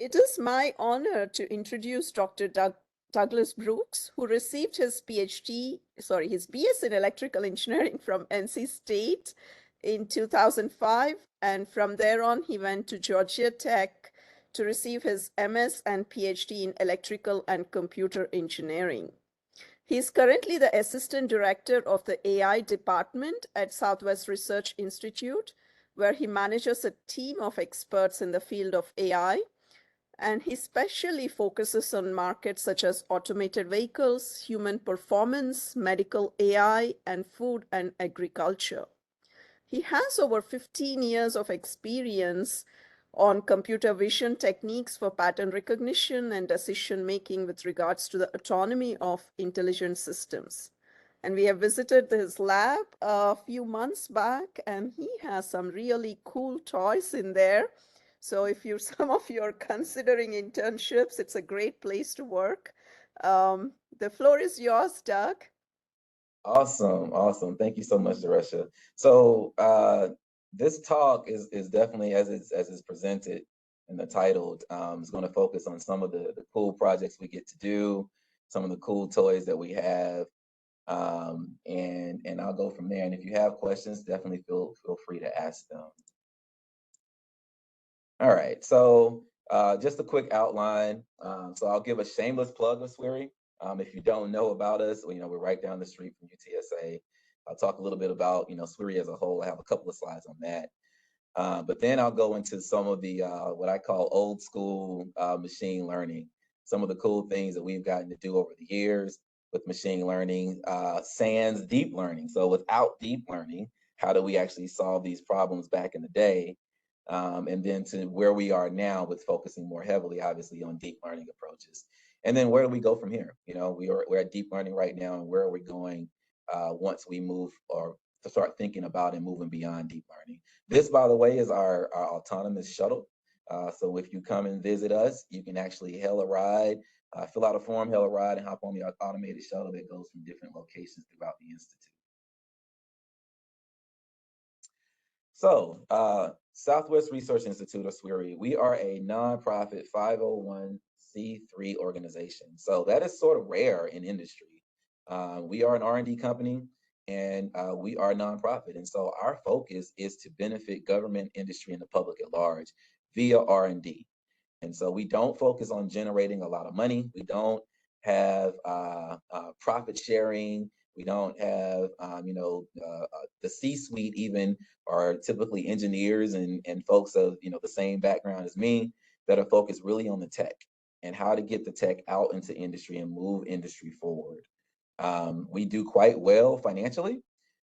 It is my honor to introduce Dr. Douglas Brooks, who received his his BS in Electrical Engineering from NC State in 2005. And from there on, he went to Georgia Tech to receive his MS and PhD in Electrical and Computer Engineering. He is currently the Assistant Director of the AI Department at Southwest Research Institute, where he manages a team of experts in the field of AI, and he specially focuses on markets such as automated vehicles, human performance, medical AI, and food and agriculture. He has over 15 years of experience on computer vision techniques for pattern recognition and decision making with regards to the autonomy of intelligent systems. And we have visited his lab a few months back, and he has some really cool toys in there. So if you some of you are considering internships, it's a great place to work. The floor is yours, Doug. Awesome, awesome. Thank you so much, Daresha. So this talk is definitely as it's presented and the titled, is going to focus on some of the cool projects we get to do, some of the cool toys that we have, and I'll go from there. And if you have questions, definitely feel free to ask them. All right, so just a quick outline. So I'll give a shameless plug of SWIRI. If you don't know about us, we're right down the street from UTSA. I'll talk a little bit about, SWIRI as a whole. I have a couple of slides on that. But then I'll go into some of the, what I call old school machine learning, some of the cool things that we've gotten to do over the years with machine learning, sans deep learning. So without deep learning, how do we actually solve these problems back in the day? And then to where we are now with focusing more heavily, obviously, on deep learning approaches. And then where do we go from here? We're at deep learning right now, and where are we going once we move or to start thinking about and moving beyond deep learning? This, by the way, is our autonomous shuttle. So if you come and visit us, you can actually hail a ride, fill out a form, hail a ride, and hop on the automated shuttle that goes from different locations throughout the Institute. So Southwest Research Institute, or SWIRI, we are a nonprofit 501c3 organization. So that is sort of rare in industry. We are an R&D company, and we are a nonprofit. And so our focus is to benefit government, industry, and the public at large via R&D. And so we don't focus on generating a lot of money. We don't have profit sharing. We don't have, the C-suite even are typically engineers and folks of, the same background as me that are focused really on the tech and how to get the tech out into industry and move industry forward. We do quite well financially.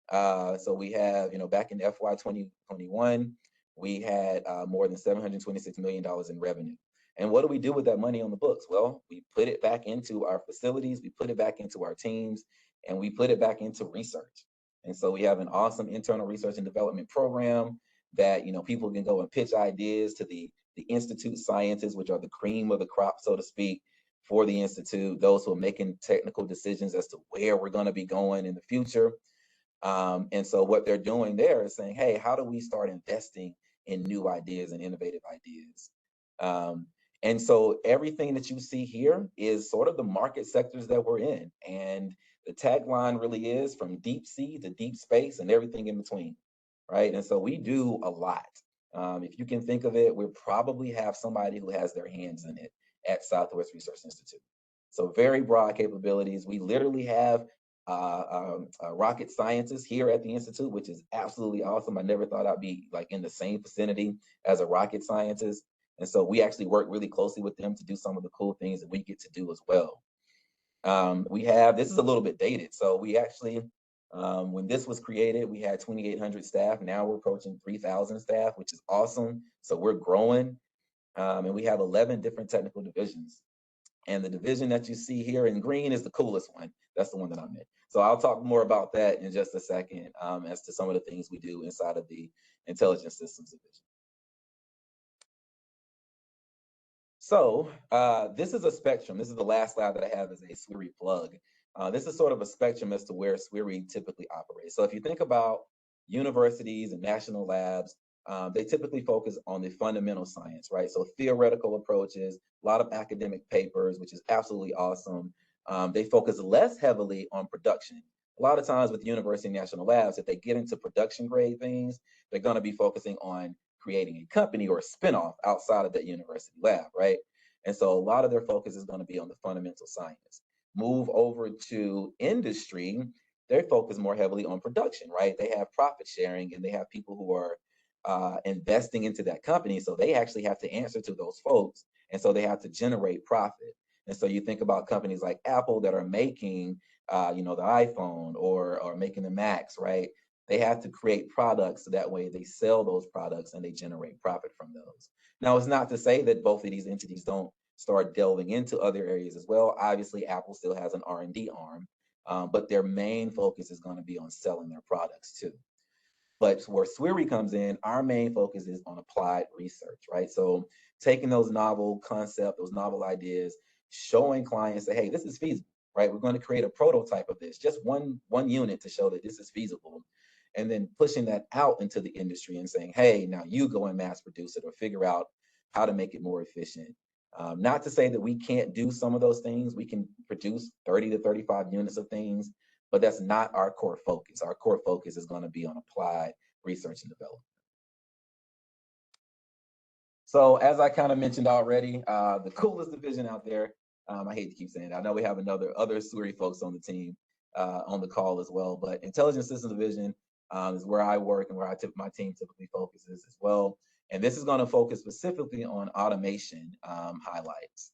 So we have, back in FY 2021, we had more than $726 million in revenue. And what do we do with that money on the books? Well, we put it back into our facilities, we put it back into our teams, and we put it back into research. And so we have an awesome internal research and development program that, people can go and pitch ideas to the Institute scientists, which are the cream of the crop, so to speak, for the Institute, those who are making technical decisions as to where we're going to be going in the future. And so what they're doing there is saying, hey, how do we start investing in new ideas and innovative ideas? And so everything that you see here is sort of the market sectors that we're in. And the tagline really is from deep sea to deep space and everything in between, right? And so we do a lot. If you can think of it, we probably have somebody who has their hands in it at Southwest Research Institute. So very broad capabilities. We literally have rocket scientists here at the Institute, which is absolutely awesome. I never thought I'd be like in the same vicinity as a rocket scientist. And so we actually work really closely with them to do some of the cool things that we get to do as well. This is a little bit dated. So we actually, when this was created, we had 2,800 staff. Now we're approaching 3,000 staff, which is awesome. So we're growing. And we have 11 different technical divisions. And the division that you see here in green is the coolest one. That's the one that I'm in. So I'll talk more about that in just a second as to some of the things we do inside of the Intelligent Systems Division. So this is a spectrum. This is the last slide that I have as a SWIRI plug. This is sort of a spectrum as to where SWIRI typically operates. So if you think about universities and national labs, They typically focus on the fundamental science, right? So theoretical approaches, a lot of academic papers, which is absolutely awesome. They focus less heavily on production. A lot of times with university national labs, if they get into production grade things, they're going to be focusing on creating a company or a spinoff outside of that university lab, right? And so a lot of their focus is going to be on the fundamental science. Move over to industry, they focus more heavily on production, right? They have profit sharing and they have people who are investing into that company. So they actually have to answer to those folks. And so they have to generate profit. And so you think about companies like Apple that are making, the iPhone or making the Macs, right? They have to create products so that way they sell those products and they generate profit from those. Now, it's not to say that both of these entities don't start delving into other areas as well. Obviously, Apple still has an R&D arm, but their main focus is going to be on selling their products too. But where SWIRI comes in, our main focus is on applied research, right? So taking those novel concepts, those novel ideas, showing clients that, hey, this is feasible, right? We're going to create a prototype of this, just one unit to show that this is feasible. And then pushing that out into the industry and saying, hey, now you go and mass produce it or figure out how to make it more efficient. Not to say that we can't do some of those things. We can produce 30 to 35 units of things, but that's not our core focus. Our core focus is going to be on applied research and development. So as I kind of mentioned already, the coolest division out there, I hate to keep saying that. I know we have other SWIRI folks on the team on the call as well, but Intelligent Systems Division is where I work and where my team typically focuses as well. And this is going to focus specifically on automation highlights.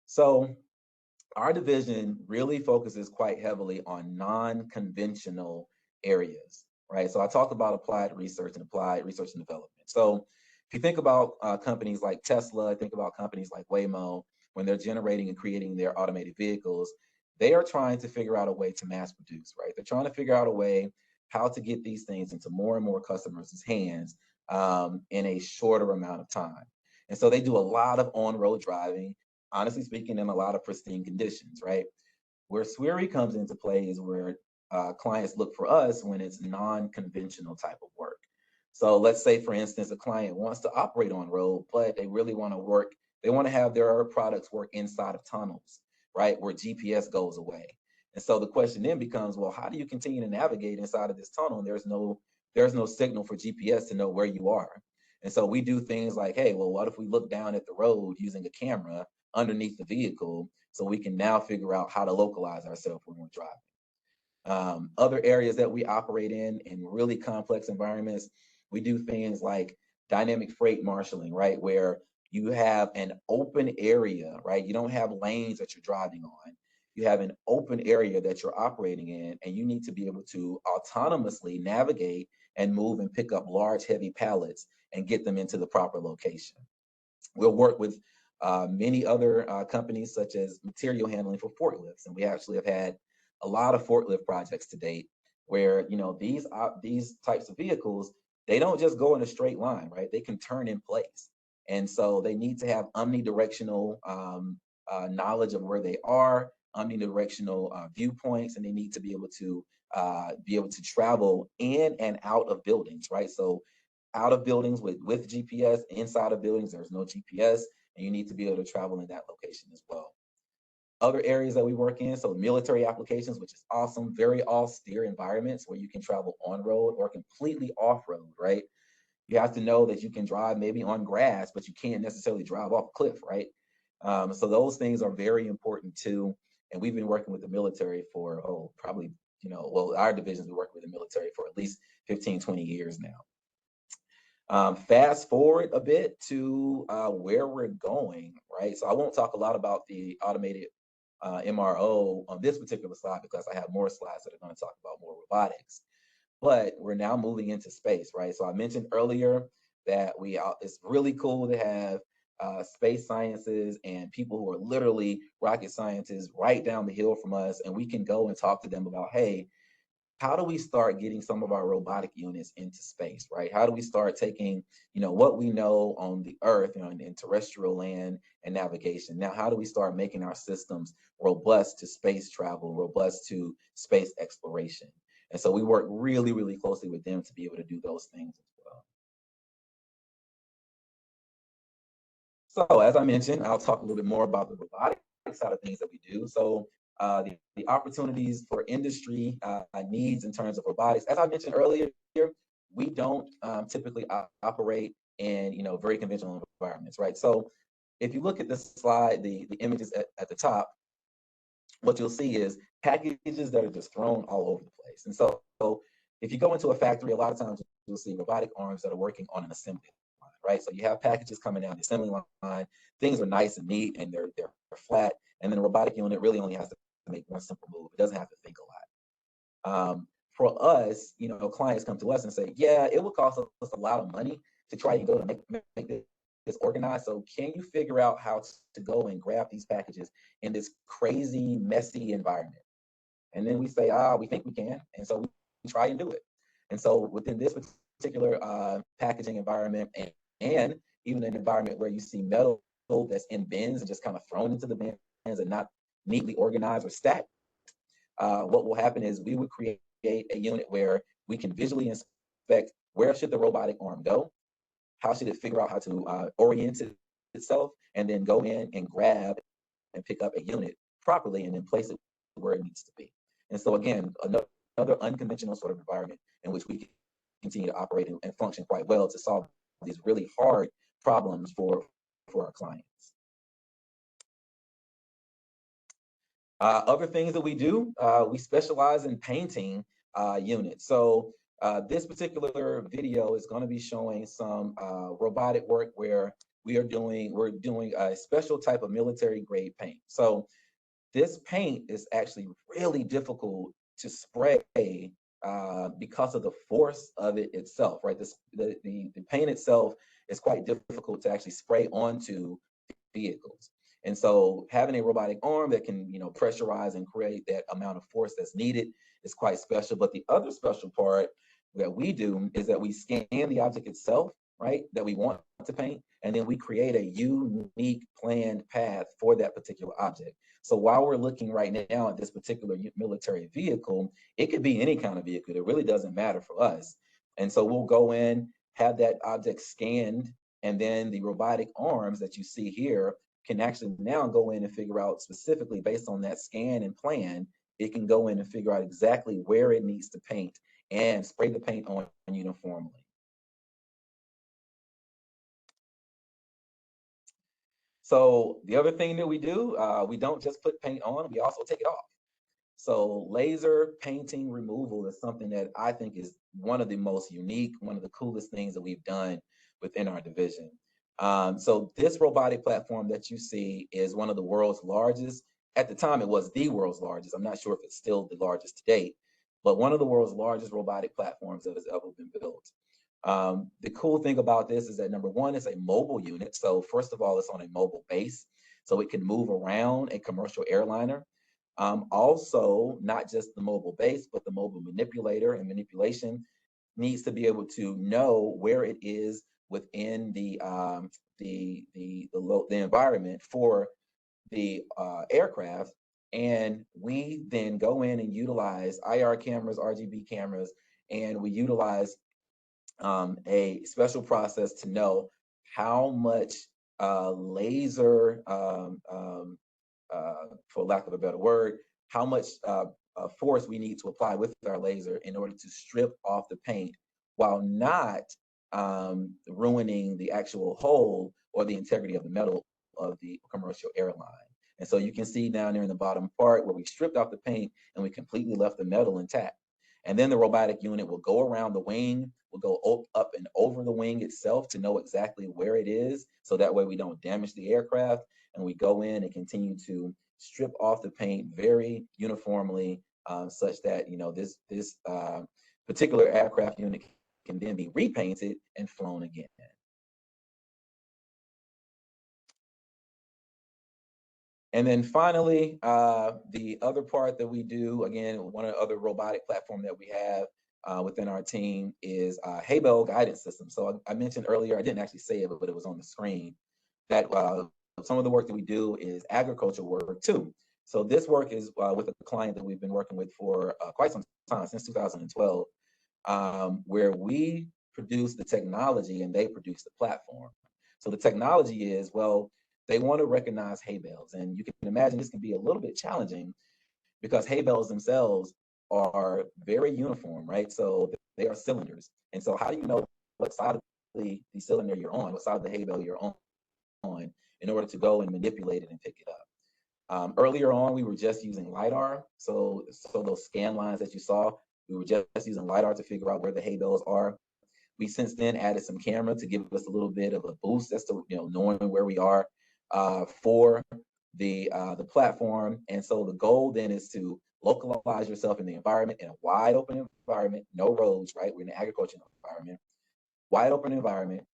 So our division really focuses quite heavily on non-conventional areas, right? So I talked about applied research and development. So if you think about companies like Tesla, think about companies like Waymo, when they're generating and creating their automated vehicles, they are trying to figure out a way to mass produce, right? They're trying to figure out a way how to get these things into more and more customers' hands in a shorter amount of time. And so they do a lot of on-road driving, honestly speaking, in a lot of pristine conditions, right? Where SWIRI comes into play is where clients look for us when it's non-conventional type of work. So let's say, for instance, a client wants to operate on road, but they really want to work, they want to have their products work inside of tunnels, right, where GPS goes away. And so the question then becomes, well, how do you continue to navigate inside of this tunnel? And there's no signal for GPS to know where you are. And so we do things like, hey, well, what if we look down at the road using a camera underneath the vehicle so we can now figure out how to localize ourselves when we're driving. Other areas that we operate in really complex environments, we do things like dynamic freight marshaling, right? Where you have an open area, right? You don't have lanes that you're driving on. You have an open area that you're operating in, and you need to be able to autonomously navigate and move and pick up large, heavy pallets and get them into the proper location. We'll work with many other companies such as material handling for forklifts, and we actually have had a lot of forklift projects to date where these types of vehicles, they don't just go in a straight line, right? They can turn in place, and so they need to have omnidirectional knowledge of where they are, omnidirectional viewpoints, and they need to be able to travel in and out of buildings, right? So out of buildings with GPS, inside of buildings, there's no GPS, and you need to be able to travel in that location as well. Other areas that we work in, so military applications, which is awesome, very austere environments where you can travel on road or completely off road, right? You have to know that you can drive maybe on grass, but you can't necessarily drive off a cliff, right? So those things are very important too. And we've been working with the military for, probably, our divisions, we work with the military for at least 15, 20 years now. Fast forward a bit to where we're going, right? So I won't talk a lot about the automated MRO on this particular slide because I have more slides that are going to talk about more robotics. But we're now moving into space, right? So I mentioned earlier that it's really cool to have space sciences and people who are literally rocket scientists right down the hill from us, and we can go and talk to them about, hey, how do we start getting some of our robotic units into space, right? How do we start taking, what we know on the Earth, in terrestrial land and navigation? Now, how do we start making our systems robust to space travel, robust to space exploration? And so we work really, really closely with them to be able to do those things as well. So as I mentioned, I'll talk a little bit more about the robotic side of things that we do. So the opportunities for industry needs in terms of robotics, as I mentioned earlier, we don't typically operate in very conventional environments, right? So if you look at the slide, the images at the top, what you'll see is packages that are just thrown all over the place. And so if you go into a factory, a lot of times you'll see robotic arms that are working on an assembly line, right? So you have packages coming down the assembly line, things are nice and neat and they're flat, and then the robotic unit really only has to make one simple move. It doesn't have to think a lot. For us, clients come to us and say, yeah, it would cost us a lot of money to try and go to make this organized. So can you figure out how to go and grab these packages in this crazy, messy environment? And then we say, we think we can. And so we try and do it. And so within this particular packaging environment and even an environment where you see metal that's in bins and just kind of thrown into the bins and not neatly organized or stacked, what will happen is we would create a unit where we can visually inspect where should the robotic arm go, how should it figure out how to orient itself, and then go in and grab and pick up a unit properly and then place it where it needs to be. And so again, another unconventional sort of environment in which we can continue to operate and function quite well to solve these really hard problems for our clients. Other things that we do, we specialize in painting units. So this particular video is going to be showing some robotic work where we're doing a special type of military grade paint. So this paint is actually really difficult to spray because of the force of it itself, right? The paint itself is quite difficult to actually spray onto vehicles. And so having a robotic arm that can, pressurize and create that amount of force that's needed is quite special. But the other special part that we do is that we scan the object itself, right, that we want to paint, and then we create a unique planned path for that particular object. So while we're looking right now at this particular military vehicle, it could be any kind of vehicle. It really doesn't matter for us. And so we'll go in, have that object scanned, and then the robotic arms that you see here can actually now go in and figure out specifically based on that scan and plan, it can go in and figure out exactly where it needs to paint and spray the paint on uniformly. So the other thing that we do, we don't just put paint on, we also take it off. So laser painting removal is something that I think is one of the most unique, one of the coolest things that we've done within our division. So this robotic platform that you see is one of the world's largest. At the time, it was the world's largest. I'm not sure if it's still the largest to date, but one of the world's largest robotic platforms that has ever been built. The cool thing about this is that number one, it's a mobile unit. So first of all, it's on a mobile base, so it can move around a commercial airliner. Also, not just the mobile base, but the mobile manipulator and manipulation needs to be able to know where it is within the environment for the aircraft. And we then go in and utilize IR cameras, RGB cameras, and we utilize a special process to know how much laser, for lack of a better word, how much force we need to apply with our laser in order to strip off the paint while not ruining the actual hull or the integrity of the metal of the commercial airline. And so you can see down there in the bottom part where we stripped off the paint and we completely left the metal intact. And then the robotic unit will go around the wing, will go up and over the wing itself to know exactly where it is. So that way we don't damage the aircraft, and we go in and continue to strip off the paint very uniformly, such that, this particular aircraft unit can then be repainted and flown again. And then finally, the other part that we do, again, one of the other robotic platform that we have within our team is Haybell Guidance System. So I mentioned earlier, I didn't actually say it, but it was on the screen, that some of the work that we do is agricultural work too. So this work is with a client that we've been working with for quite some time, since 2012, where we produce the technology and they produce the platform. So the technology is, well, they want to recognize hay bales. And you can imagine this can be a little bit challenging because hay bales themselves are very uniform, right? So they are cylinders. And so how do you know what side of the cylinder you're on, what side of the hay bale you're on, in order to go and manipulate it and pick it up? Earlier on, we were just using LiDAR. So those scan lines that you saw, we were just using LiDAR to figure out where the hay bales are. We since then added some camera to give us a little bit of a boost as to knowing where we are for the platform. And so the goal then is to localize yourself in the environment, in a wide open environment, no roads, right? We're in an agricultural environment, wide open environment.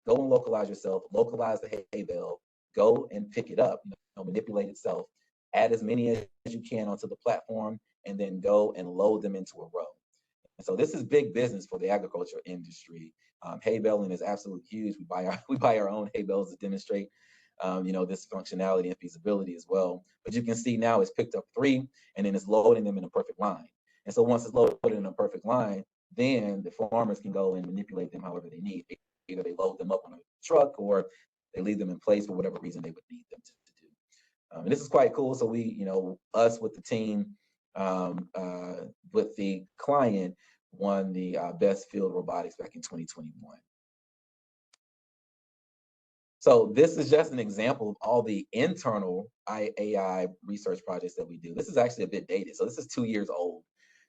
Go and localize yourself, localize the hay bale, go and pick it up, manipulate itself, add as many as you can onto the platform, and then go and load them into a row. And so this is big business for the agriculture industry. Hay baling is absolutely huge. We buy our own hay bales to demonstrate this functionality and feasibility as well. But you can see now it's picked up 3, and then it's loading them in a perfect line. And so once it's loaded in a perfect line, then the farmers can go and manipulate them however they need. Either they load them up on a truck or they leave them in place for whatever reason they would need them to do. And this is quite cool. So we, us with the team, with the client, won the best field robotics back in 2021. So this is just an example of all the internal AI research projects that we do. This is actually a bit dated. So this is 2 years old.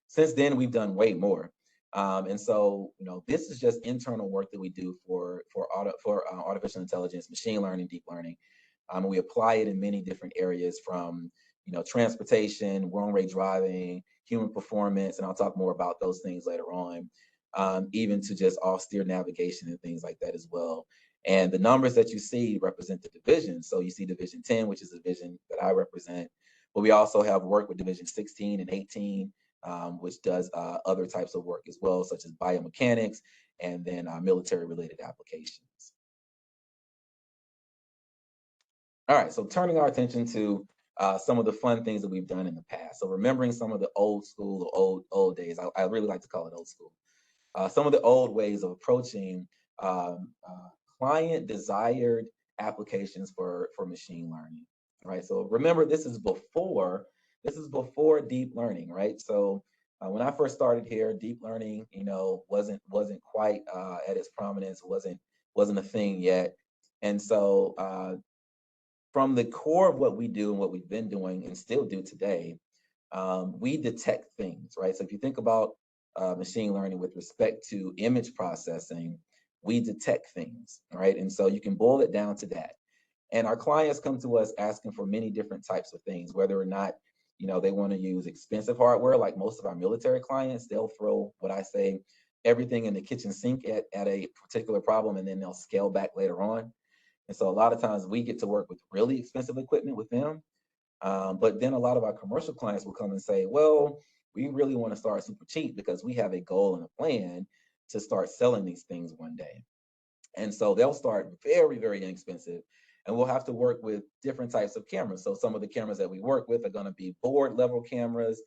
Since then, we've done way more. And so, this is just internal work that we do for artificial intelligence, machine learning, deep learning. We apply it in many different areas from, transportation, wrong-way driving, human performance, and I'll talk more about those things later on, even to just off-steer navigation and things like that as well. And the numbers that you see represent the division. So you see Division 10, which is the division that I represent. But we also have work with Division 16 and 18, which does other types of work as well, such as biomechanics and then military-related applications. All right, so turning our attention to some of the fun things that we've done in the past. So remembering some of the old school or old days, I really like to call it old school. Some of the old ways of approaching client desired applications for machine learning, right? So remember, this is before deep learning, right? So when I first started here, deep learning, wasn't quite at its prominence, wasn't a thing yet. And so from the core of what we do and what we've been doing and still do today, we detect things, right? So if you think about machine learning with respect to image processing, we detect things, right? And so you can boil it down to that. And our clients come to us asking for many different types of things, whether or not, they want to use expensive hardware. Like most of our military clients, they'll throw what I say, everything in the kitchen sink at a particular problem, and then they'll scale back later on. And so a lot of times we get to work with really expensive equipment with them. But then a lot of our commercial clients will come and say, well, we really want to start super cheap because we have a goal and a plan to start selling these things one day. And so they'll start very, very inexpensive. And we'll have to work with different types of cameras. So some of the cameras that we work with are going to be board level cameras,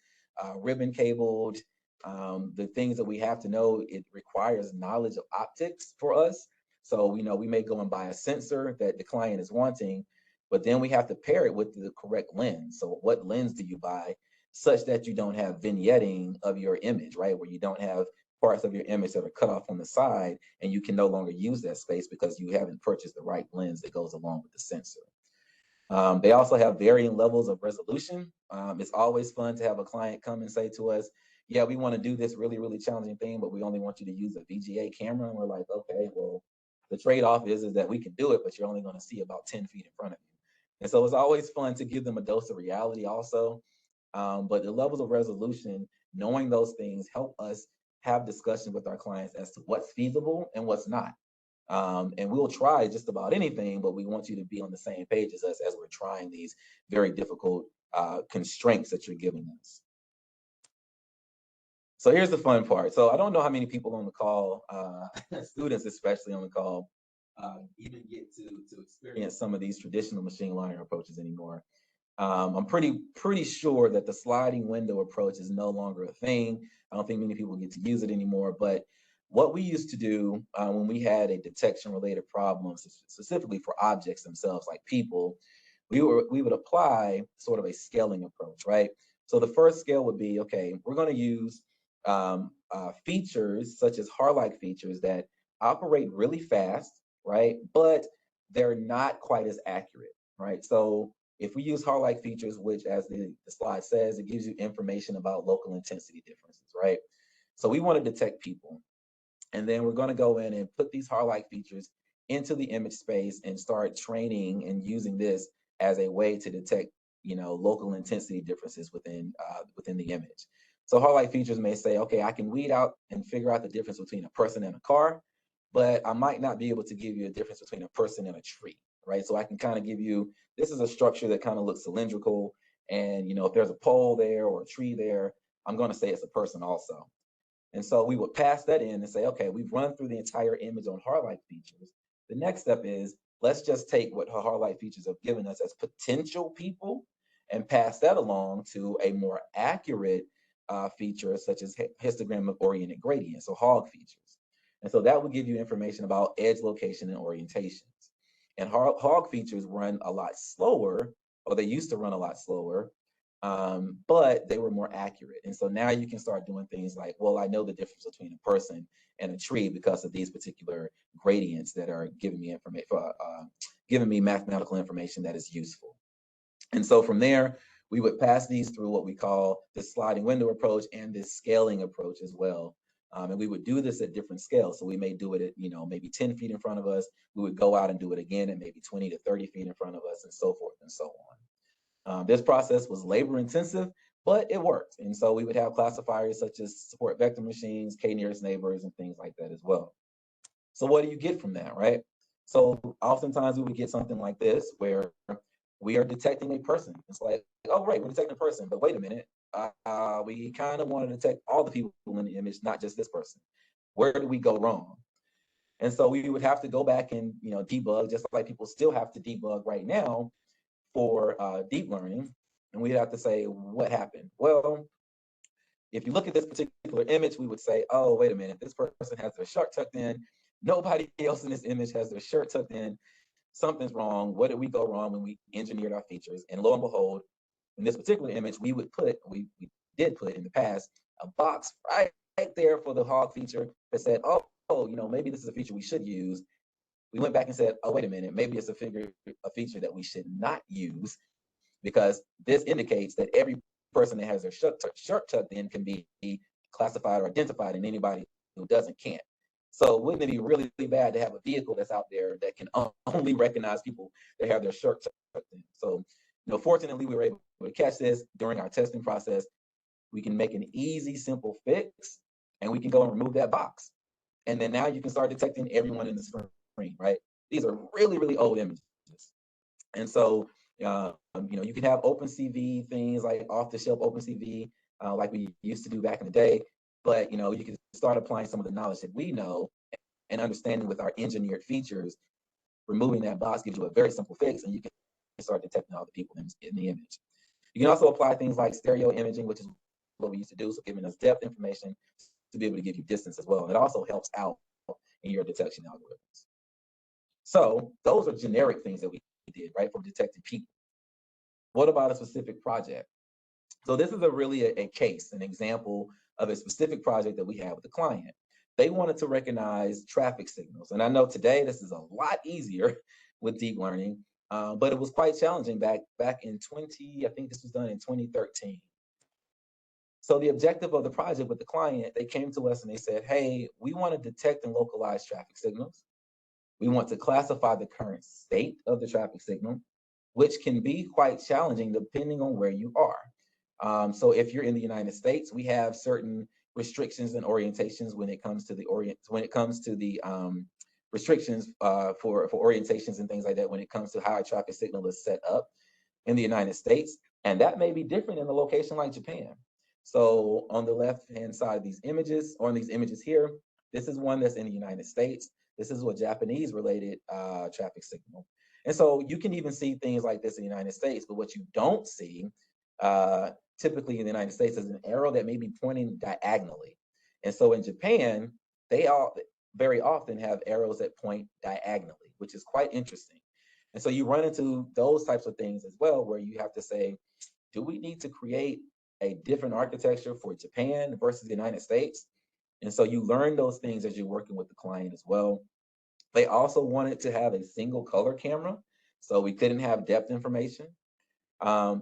ribbon cabled. The things that we have to know, it requires knowledge of optics for us. So, we may go and buy a sensor that the client is wanting, but then we have to pair it with the correct lens. So what lens do you buy such that you don't have vignetting of your image, right? Where you don't have parts of your image that are cut off on the side and you can no longer use that space because you haven't purchased the right lens that goes along with the sensor. They also have varying levels of resolution. It's always fun to have a client come and say to us, yeah, we want to do this really, really challenging thing, but we only want you to use a VGA camera. And we're like, okay, well, the trade-off is that we can do it, but you're only going to see about 10 feet in front of you. And so it's always fun to give them a dose of reality also. But the levels of resolution, knowing those things, help us have discussions with our clients as to what's feasible and what's not. And we'll try just about anything, but we want you to be on the same page as us as we're trying these very difficult constraints that you're giving us. So here's the fun part. So I don't know how many people on the call, students especially on the call, even get to experience some of these traditional machine learning approaches anymore. I'm pretty sure that the sliding window approach is no longer a thing. I don't think many people get to use it anymore, but what we used to do when we had a detection related problem, specifically for objects themselves, like people, we would apply sort of a scaling approach, right? So the first scale would be, okay, we're going to use features such as HAR-like features that operate really fast, right? But they're not quite as accurate, right? So if we use HAR-like features, which as the slide says, it gives you information about local intensity differences, right? So we want to detect people. And then we're going to go in and put these HAR-like features into the image space and start training and using this as a way to detect, local intensity differences within the image. So HAR-like features may say, okay, I can weed out and figure out the difference between a person and a car, but I might not be able to give you a difference between a person and a tree, right? So I can kind of give you, this is a structure that kind of looks cylindrical, and if there's a pole there or a tree there, I'm going to say it's a person also. And so we would pass that in and say, okay, we've run through the entire image on HAR-like features. The next step is, let's just take what HAR-like features have given us as potential people and pass that along to a more accurate feature, such as histogram of oriented gradient, so HOG features. And so that will give you information about edge location and orientations. And HOG features run a lot slower, or they used to run a lot slower, but they were more accurate. And so now you can start doing things like, well, I know the difference between a person and a tree because of these particular gradients that are giving me information, giving me mathematical information that is useful. And so from there, we would pass these through what we call the sliding window approach and this scaling approach as well. And we would do this at different scales. So we may do it at, maybe 10 feet in front of us. We would go out and do it again at maybe 20 to 30 feet in front of us, and so forth and so on. This process was labor intensive, but it worked. And so we would have classifiers such as support vector machines, k-nearest neighbors, and things like that as well. So what do you get from that, right? So oftentimes we would get something like this where we are detecting a person. It's like, oh, right, we're detecting a person, but wait a minute. We kind of want to detect all the people in the image, not just this person. Where do we go wrong? And so we would have to go back and debug, just like people still have to debug right now for deep learning. And we'd have to say, what happened? Well, if you look at this particular image, we would say, oh, wait a minute, this person has their shirt tucked in. Nobody else in this image has their shirt tucked in. Something's wrong. What did we go wrong when we engineered our features? And lo and behold, in this particular image, we did put in the past a box right there for the hog feature that said, oh, maybe this is a feature we should use. We went back and said, oh, wait a minute, maybe it's a feature that we should not use, because this indicates that every person that has their shirt tucked in can be classified or identified, and anybody who doesn't can't. So wouldn't it be really bad to have a vehicle that's out there that can only recognize people that have their shirt tucked in? So, fortunately, we were able to catch this during our testing process. We can make an easy, simple fix, and we can go and remove that box. And then now you can start detecting everyone in the screen, right? These are really, really old images. And so, you can have OpenCV, things like off-the-shelf OpenCV, like we used to do back in the day. But, you can start applying some of the knowledge that we know and understanding with our engineered features. Removing that box gives you a very simple fix, and you can start detecting all the people in the image. You can also apply things like stereo imaging, which is what we used to do, so giving us depth information to be able to give you distance as well. And it also helps out in your detection algorithms. So those are generic things that we did, right, for detecting people. What about a specific project? So this is a case, an example of a specific project that we have with the client. They wanted to recognize traffic signals. And I know today this is a lot easier with deep learning, but it was quite challenging back in I think this was done in 2013. So the objective of the project with the client, they came to us and they said, hey, we want to detect and localize traffic signals. We want to classify the current state of the traffic signal, which can be quite challenging depending on where you are. So if you're in the United States, we have certain restrictions and orientations when it comes to the restrictions for orientations and things like that when it comes to how a traffic signal is set up in the United States. And that may be different in a location like Japan. So on the left-hand side of these images, or on these images here, this is one that's in the United States. This is a Japanese-related traffic signal. And so you can even see things like this in the United States, but what you don't see typically in the United States is an arrow that may be pointing diagonally. And so in Japan, they all very often have arrows that point diagonally, which is quite interesting. And so you run into those types of things as well, where you have to say, do we need to create a different architecture for Japan versus the United States? And so you learn those things as you're working with the client as well. They also wanted to have a single color camera, so we couldn't have depth information.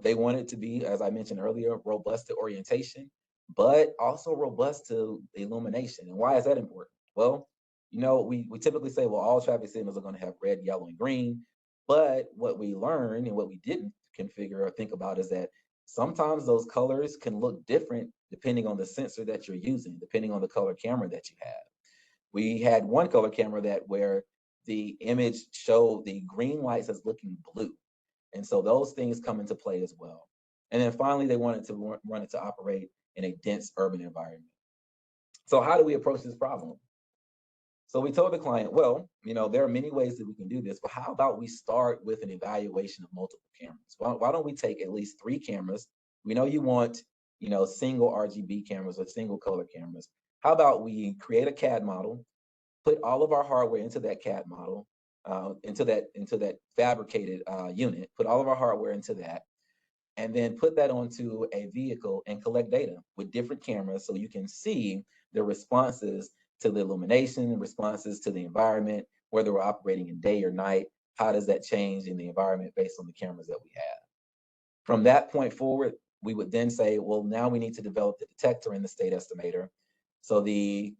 They wanted to be, as I mentioned earlier, robust to orientation, but also robust to illumination. And why is that important? Well, we typically say, well, all traffic signals are going to have red, yellow, and green. But what we learned and what we didn't configure or think about is that sometimes those colors can look different depending on the sensor that you're using, depending on the color camera that you have. We had one color camera that where the image showed the green lights as looking blue. And so those things come into play as well. And then finally, they wanted to run it to operate in a dense urban environment. So how do we approach this problem? So we told the client, well, there are many ways that we can do this, but how about we start with an evaluation of multiple cameras? Why don't we take at least 3 cameras? We know you want, single RGB cameras or single color cameras. How about we create a CAD model, put all of our hardware into that CAD model, into that fabricated unit, put all of our hardware into that, and then put that onto a vehicle and collect data with different cameras so you can see the responses to the illumination, responses to the environment, whether we're operating in day or night. How does that change in the environment based on the cameras that we have? From that point forward, we would then say, well, now we need to develop the detector and the state estimator. So the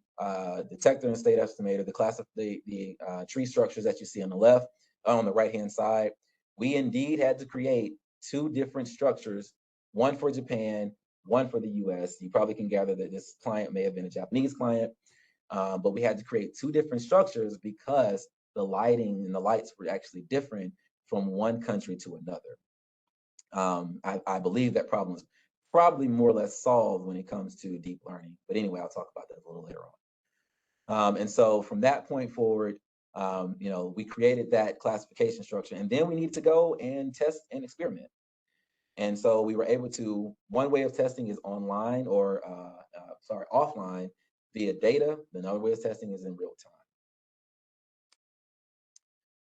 detector and state estimator, the tree structures that you see on the left, on the right-hand side, we indeed had to create 2 different structures, one for Japan, one for the US. You probably can gather that this client may have been a Japanese client, but we had to create 2 different structures because the lighting and the lights were actually different from one country to another. I believe that problem is probably more or less solved when it comes to deep learning. But anyway, I'll talk about that a little later on. And so from that point forward, we created that classification structure, and then we need to go and test and experiment. And so we were able to, one way of testing is online or, offline via data. Another way of testing is in real time.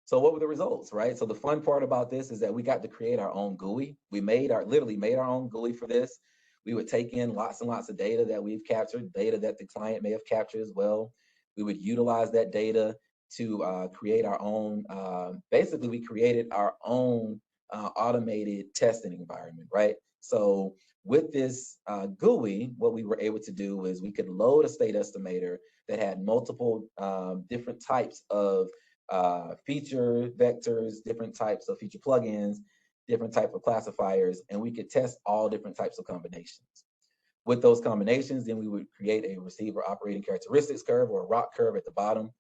So what were the results, right? So the fun part about this is that we got to create our own GUI. We literally made our own GUI for this. We would take in lots and lots of data that we've captured, data that the client may have captured as well. We would utilize that data to create our own, basically we created our own automated testing environment, right? So with this GUI, what we were able to do is we could load a state estimator that had multiple different types of feature vectors, different types of feature plugins, different type of classifiers, and we could test all different types of combinations. With those combinations, then we would create a receiver operating characteristics curve or a ROC curve at the bottom.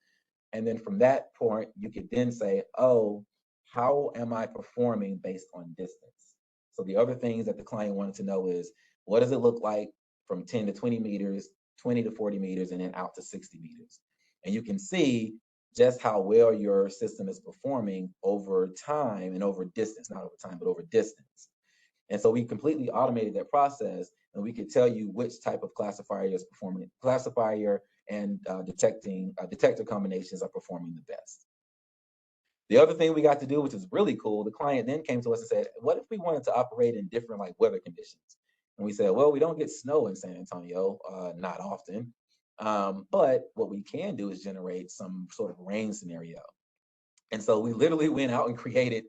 And then from that point, you could then say, oh, how am I performing based on distance? So the other things that the client wanted to know is, what does it look like from 10 to 20 meters, 20 to 40 meters, and then out to 60 meters? And you can see just how well your system is performing over time and over distance, not over time, but over distance. And so we completely automated that process, and we could tell you which type of classifier is performing, classifier and detector combinations are performing the best. The other thing we got to do, which is really cool, the client then came to us and said, what if we wanted to operate in different weather conditions? And we said, well, we don't get snow in San Antonio, not often. But what we can do is generate some sort of rain scenario. And so we literally went out and created,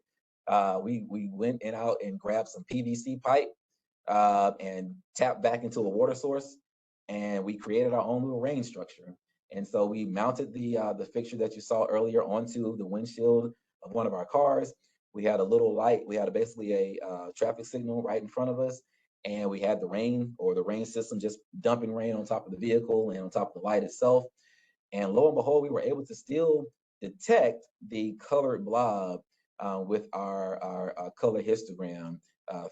we went out and grabbed some PVC pipe and tapped back into a water source, and we created our own little rain structure. And so we mounted the fixture that you saw earlier onto the windshield of one of our cars. We had a little light. We had basically a traffic signal right in front of us, and we had the rain system just dumping rain on top of the vehicle and on top of the light itself. And lo and behold, we were able to still detect the colored blob with our color histogram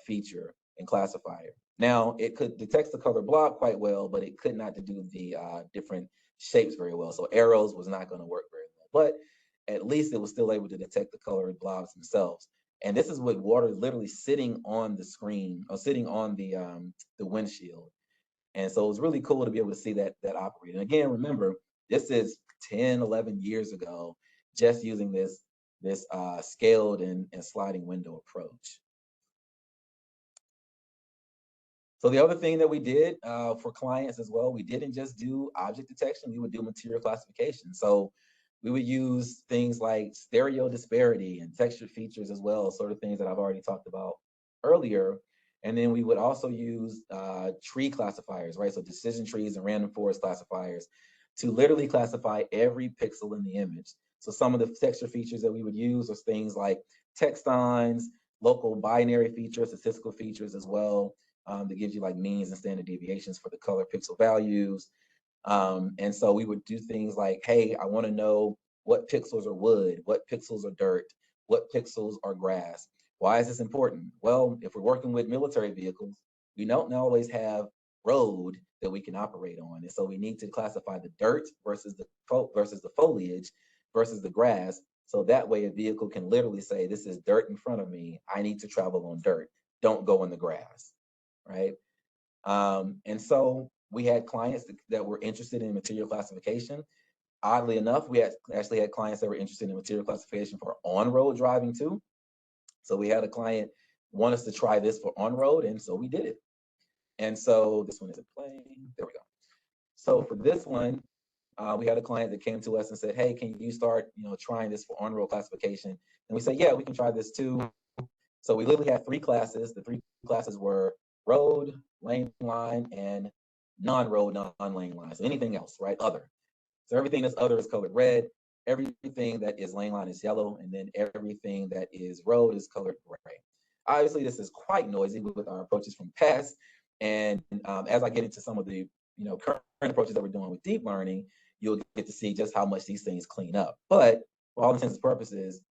feature and classifier. Now, it could detect the color blob quite well, but it could not do the different shapes very well. So arrows was not going to work very well, but at least it was still able to detect the colored blobs themselves. And this is with water literally sitting on the screen or sitting on the windshield. And so it was really cool to be able to see that operate. And again, remember, This is 10, 11 years ago, just using this scaled and sliding window approach. So the other thing that we did for clients as well, we didn't just do object detection, we would do material classification. So we would use things like stereo disparity and texture features as well, sort of things that I've already talked about earlier. And then we would also use tree classifiers, right? So decision trees and random forest classifiers to literally classify every pixel in the image. So some of the texture features that we would use are things like textines, local binary features, statistical features as well, that gives you like means and standard deviations for the color pixel values. And so we would do things like, hey, I want to know what pixels are wood, what pixels are dirt, what pixels are grass. Why is this important? Well, if we're working with military vehicles, we don't always have road that we can operate on. And so we need to classify the dirt versus the foliage versus the grass. So that way a vehicle can literally say, this is dirt in front of me. I need to travel on dirt. Don't go in the grass, right? And so we had clients that were interested in material classification. Oddly enough, we actually had clients that were interested in material classification for on-road driving too. So we had a client want us to try this for on-road, and so we did it. And so this one isn't playing. There we go. So for this one, we had a client that came to us and said, hey, can you start trying this for on-road classification? And we said, yeah, we can try this too. So we literally had 3 classes. The 3 classes were road, lane line, and non-road, non-lane line. So anything else, right? Other. So everything that's other is colored red. Everything that is lane line is yellow. And then everything that is road is colored gray. Obviously, this is quite noisy with our approaches from past. And as I get into some of the current approaches that we're doing with deep learning, you'll get to see just how much these things clean up. But for all intents and purposes,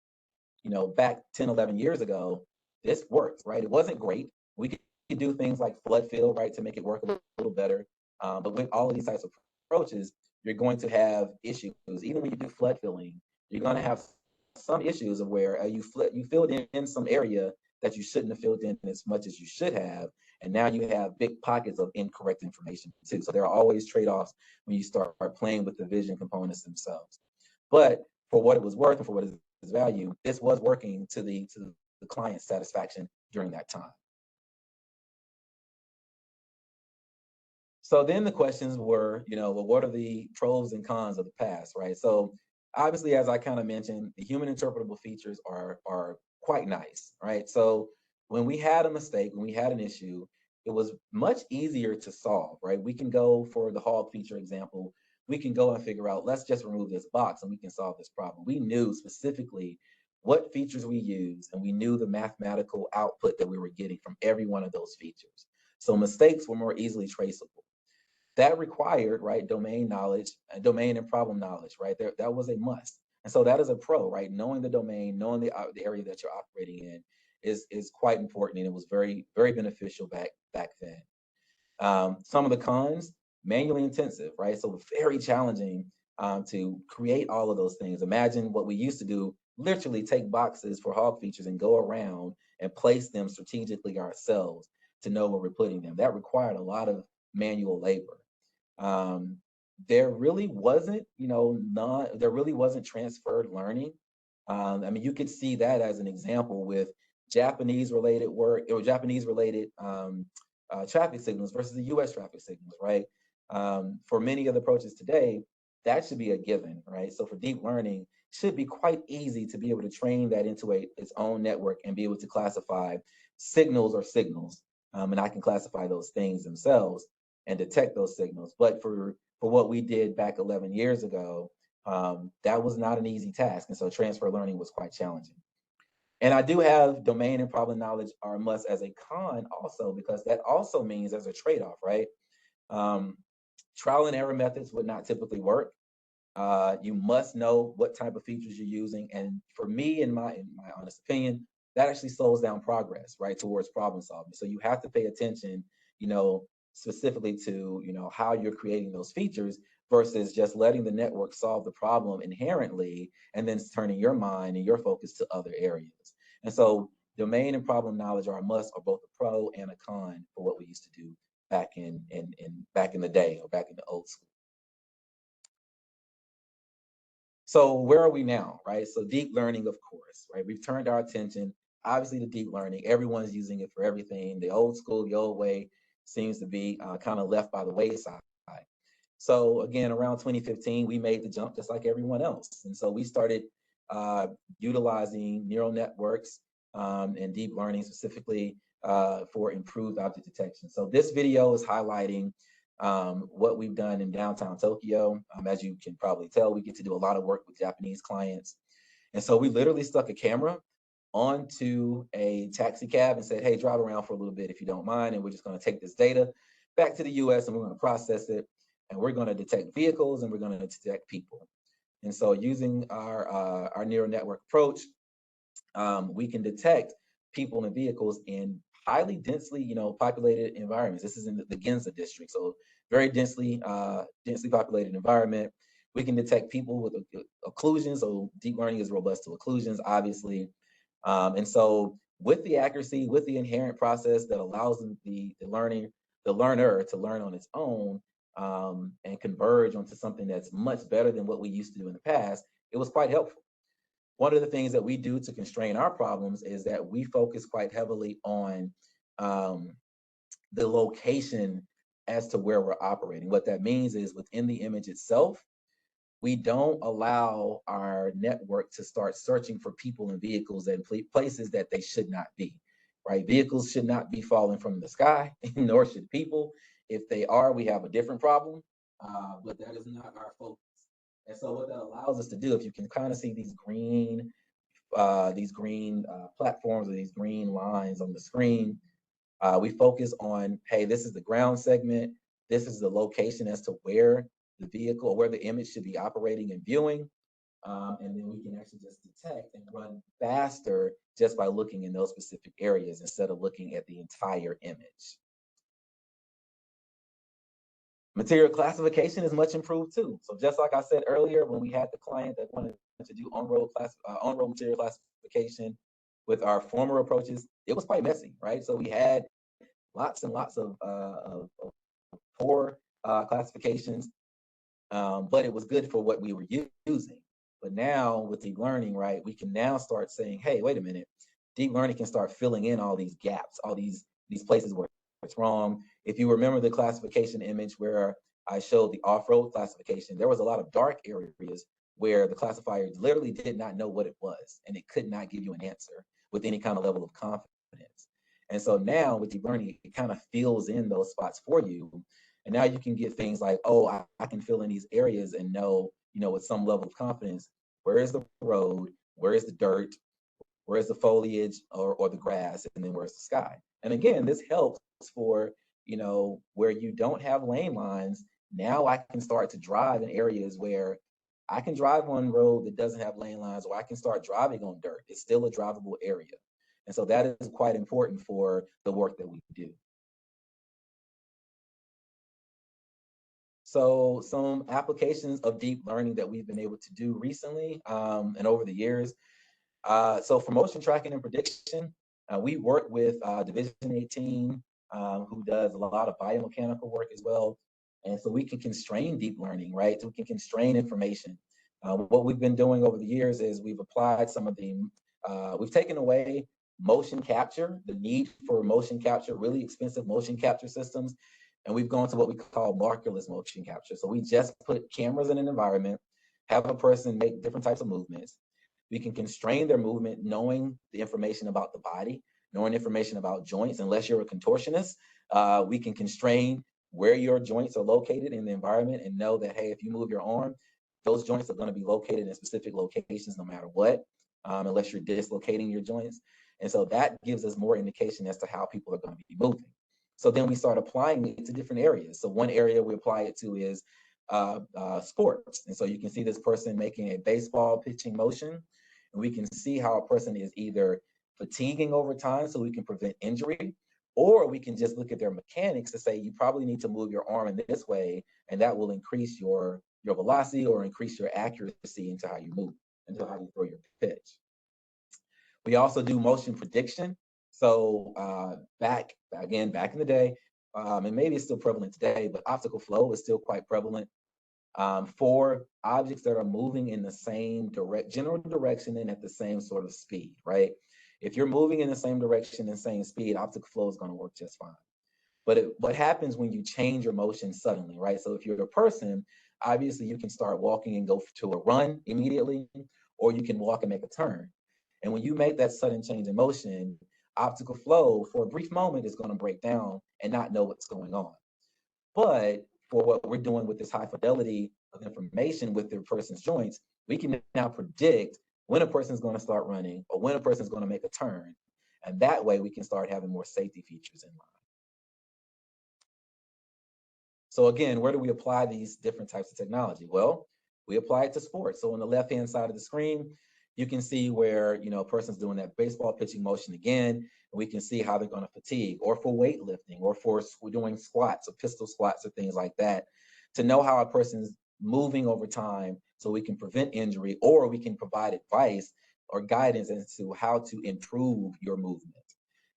back 10, 11 years ago, this worked, right? It wasn't great. We could do things like flood fill, right, to make it work a little better. But with all of these types of approaches, you're going to have issues. Even when you do flood filling, you're going to have some issues of where you filled in some area that you shouldn't have filled in as much as you should have. And now you have big pockets of incorrect information too. So there are always trade-offs when you start playing with the vision components themselves. But for what it was worth and for what its value, this was working to the client's satisfaction during that time. So then the questions were, well, what are the pros and cons of the past, right? So obviously, as I kind of mentioned, the human interpretable features are quite nice, right? So when we had a mistake, when we had an issue, it was much easier to solve, right? We can go for the hog feature example, we can go and figure out, let's just remove this box and we can solve this problem. We knew specifically what features we use, and we knew the mathematical output that we were getting from every one of those features. So mistakes were more easily traceable. That required, right, domain knowledge, domain and problem knowledge, right? That was a must. And so that is a pro, right? Knowing the domain, knowing the area that you're operating in is quite important, and it was very, very beneficial back then. Some of the cons, manually intensive, right? So very challenging to create all of those things. Imagine what we used to do, literally take boxes for hog features and go around and place them strategically ourselves to know where we're putting them. That required a lot of manual labor. There really wasn't, there really wasn't transferred learning. I mean, you could see that as an example with Japanese related work or Japanese related traffic signals versus the US traffic signals, right? For many of the approaches today, that should be a given, right? So for deep learning, it should be quite easy to be able to train that into its own network and be able to classify signals or signals. And I can classify those things themselves and detect those signals. But for what we did back 11 years ago, that was not an easy task. And so transfer learning was quite challenging. And I do have domain and problem knowledge are a must as a con also, because that also means there's a trade-off, right? Trial and error methods would not typically work. You must know what type of features you're using. And for me, in my honest opinion, that actually slows down progress, right, towards problem solving. So you have to pay attention, specifically to, how you're creating those features versus just letting the network solve the problem inherently and then turning your mind and your focus to other areas. And so domain and problem knowledge are a must, or both a pro and a con for what we used to do back in the day, or back in the old school. So where are we now, right? So deep learning, of course, right? We've turned our attention, obviously, to deep learning. Everyone's using it for everything. The old school, the old way seems to be kind of left by the wayside. So again, around 2015, we made the jump just like everyone else. And so we started utilizing neural networks and deep learning specifically for improved object detection. So this video is highlighting what we've done in downtown Tokyo. As you can probably tell, we get to do a lot of work with Japanese clients. And so we literally stuck a camera onto a taxi cab and said, hey, drive around for a little bit if you don't mind. And we're just going to take this data back to the US and we're going to process it. And we're going to detect vehicles and we're going to detect people. And so using our neural network approach, we can detect people and vehicles in highly densely, populated environments. This is in the Ginza district, so very densely populated environment. We can detect people with occlusions. So deep learning is robust to occlusions, obviously. And so with the accuracy, with the inherent process that allows the learner to learn on its own and converge onto something that's much better than what we used to do in the past, it was quite helpful. One of the things that we do to constrain our problems is that we focus quite heavily on the location as to where we're operating. What that means is within the image itself, we don't allow our network to start searching for people and vehicles and places that they should not be, right? Vehicles should not be falling from the sky, nor should people. If they are, we have a different problem, but that is not our focus. And so what that allows us to do, if you can kind of see these green platforms or these green lines on the screen, we focus on, hey, this is the ground segment. This is the location as to where the vehicle or where the image should be operating and viewing. And then we can actually just detect and run faster just by looking in those specific areas instead of looking at the entire image. Material classification is much improved too. So just like I said earlier, when we had the client that wanted to do on-road material classification with our former approaches, it was quite messy, right? So we had lots and lots of poor classifications, but it was good for what we were using. But now with deep learning, right, we can now start saying, hey, wait a minute, deep learning can start filling in all these gaps, all these places where it's wrong. If you remember the classification image where I showed the off-road classification, there was a lot of dark areas where the classifier literally did not know what it was, and it could not give you an answer with any kind of level of confidence. And so now with deep learning, it kind of fills in those spots for you. And now you can get things like, oh, I can fill in these areas and know, with some level of confidence, where is the road, where is the dirt, where is the foliage or the grass, and then where's the sky. And again, this helps for, where you don't have lane lines. Now I can start to drive in areas where I can drive on a road that doesn't have lane lines, or I can start driving on dirt. It's still a drivable area. And so that is quite important for the work that we do. So some applications of deep learning that we've been able to do recently and over the years. So for motion tracking and prediction, we work with Division 18, who does a lot of biomechanical work as well. And so we can constrain deep learning, right? So we can constrain information. What we've been doing over the years is we've applied some of we've taken away motion capture, the need for motion capture, really expensive motion capture systems. And we've gone to what we call markerless motion capture. So we just put cameras in an environment, have a person make different types of movements. We can constrain their movement, knowing the information about the body, knowing information about joints. Unless you're a contortionist, we can constrain where your joints are located in the environment and know that, hey, if you move your arm, those joints are going to be located in specific locations no matter what, unless you're dislocating your joints. And so that gives us more indication as to how people are going to be moving. So then we start applying it to different areas. So one area we apply it to is sports. And so you can see this person making a baseball pitching motion, and we can see how a person is either fatiguing over time so we can prevent injury, or we can just look at their mechanics to say, you probably need to move your arm in this way, and that will increase your velocity or increase your accuracy into how you move, into how you throw your pitch. We also do motion prediction. So back in the day, and maybe it's still prevalent today, but optical flow is still quite prevalent. for objects that are moving in the same general direction and at the same sort of speed, right? If you're moving in the same direction and same speed, optical flow is going to work just fine. But what happens when you change your motion suddenly, right? So if you're a person, obviously you can start walking and go to a run immediately, or you can walk and make a turn. And when you make that sudden change in motion, optical flow for a brief moment is going to break down and not know what's going on. But for what we're doing with this high fidelity of information with the person's joints, we can now predict when a person's going to start running or when a person's going to make a turn. And that way we can start having more safety features in mind. So again, where do we apply these different types of technology? Well, we apply it to sports. So on the left-hand side of the screen, you can see where, a person's doing that baseball pitching motion again, and we can see how they're going to fatigue, or for weightlifting, or for doing squats or pistol squats or things like that, to know how a person's moving over time so we can prevent injury, or we can provide advice or guidance as to how to improve your movement.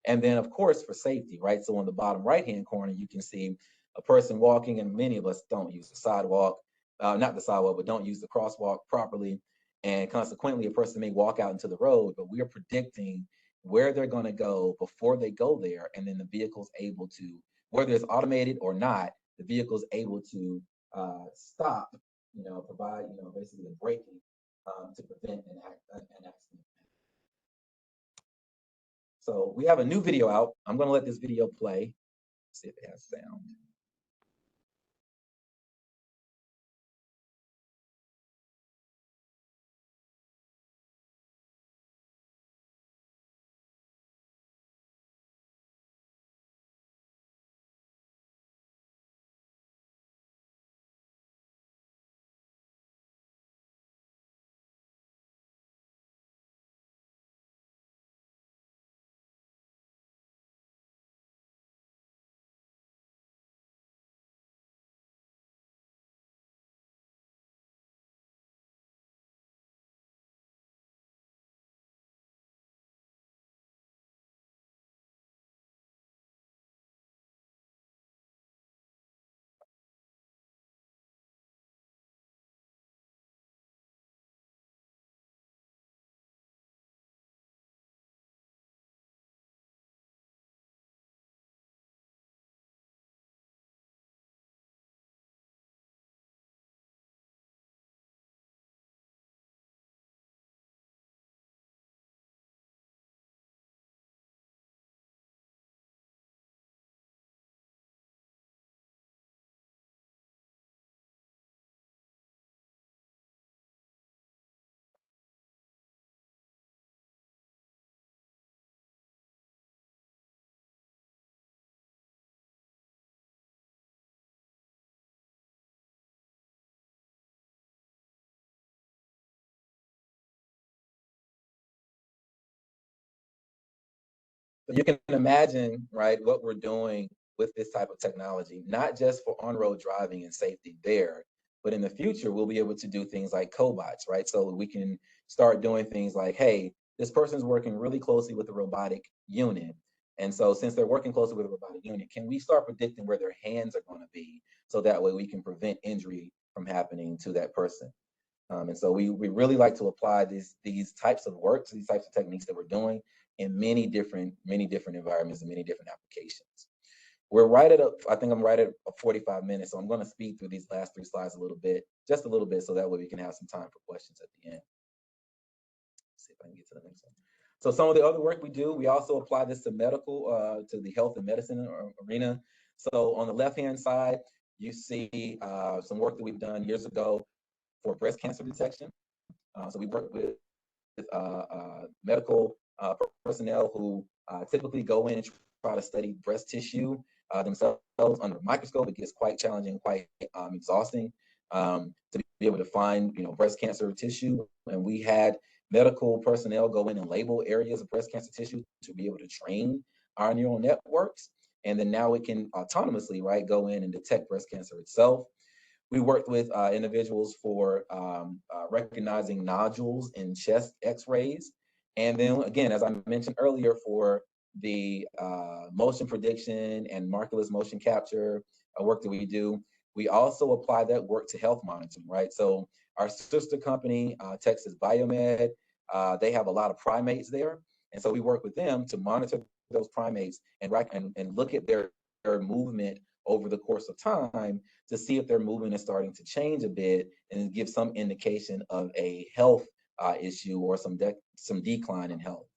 And then, of course, for safety, right? So on the bottom right-hand corner, you can see a person walking, and many of us don't use the sidewalk, not the sidewalk, but don't use the crosswalk properly. And consequently, a person may walk out into the road, but we are predicting where they're going to go before they go there. And then the vehicle's able to, whether it's automated or not, the vehicle's able to stop, provide, basically a braking to prevent an accident. So we have a new video out. I'm going to let this video play. See if it has sound. So you can imagine, right, what we're doing with this type of technology, not just for on-road driving and safety there, but in the future, we'll be able to do things like cobots, right? So we can start doing things like, hey, this person's working really closely with the robotic unit. And so since they're working closely with a robotic unit, can we start predicting where their hands are going to be so that way we can prevent injury from happening to that person? And so we really like to apply these types of works, these types of techniques that we're doing in many different environments and many different applications. We're right at I think I'm right at 45 minutes, so I'm going to speed through these last 3 slides just a little bit, so that way we can have some time for questions at the end. Let's see if I can get to the next one. So some of the other work we do, we also apply this to medical, to the health and medicine arena. So on the left-hand side, you see some work that we've done years ago for breast cancer detection. So we work with medical personnel who typically go in and try to study breast tissue themselves under a microscope. It gets quite challenging, quite exhausting to be able to find, breast cancer tissue. And we had medical personnel go in and label areas of breast cancer tissue to be able to train our neural networks. And then now it can autonomously, right, go in and detect breast cancer itself. We worked with individuals for recognizing nodules in chest x-rays. And then again, as I mentioned earlier, for the motion prediction and markerless motion capture work that we do, We also apply that work to health monitoring, right? So our sister company, Texas Biomed, they have a lot of primates there. And so we work with them to monitor those primates and look at their movement over the course of time to see if their movement is starting to change a bit and give some indication of a health issue or some decline in health.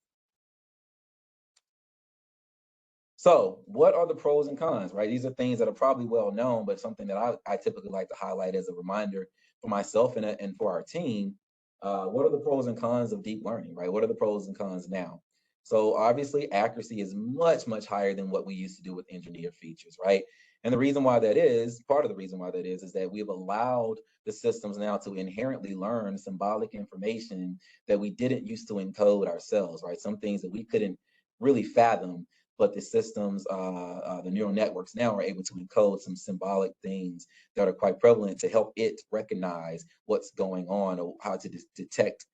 So what are the pros and cons, right? These are things that are probably well known, but something that I typically like to highlight as a reminder for myself and for our team. What are the pros and cons of deep learning, right? What are the pros and cons now? So obviously accuracy is much, much higher than what we used to do with engineered features, right? And the reason why that is, part of the reason why that is that we've allowed the systems now to inherently learn symbolic information that we didn't used to encode ourselves, right? Some things that we couldn't really fathom, but the systems, the neural networks now are able to encode some symbolic things that are quite prevalent to help it recognize what's going on or how to detect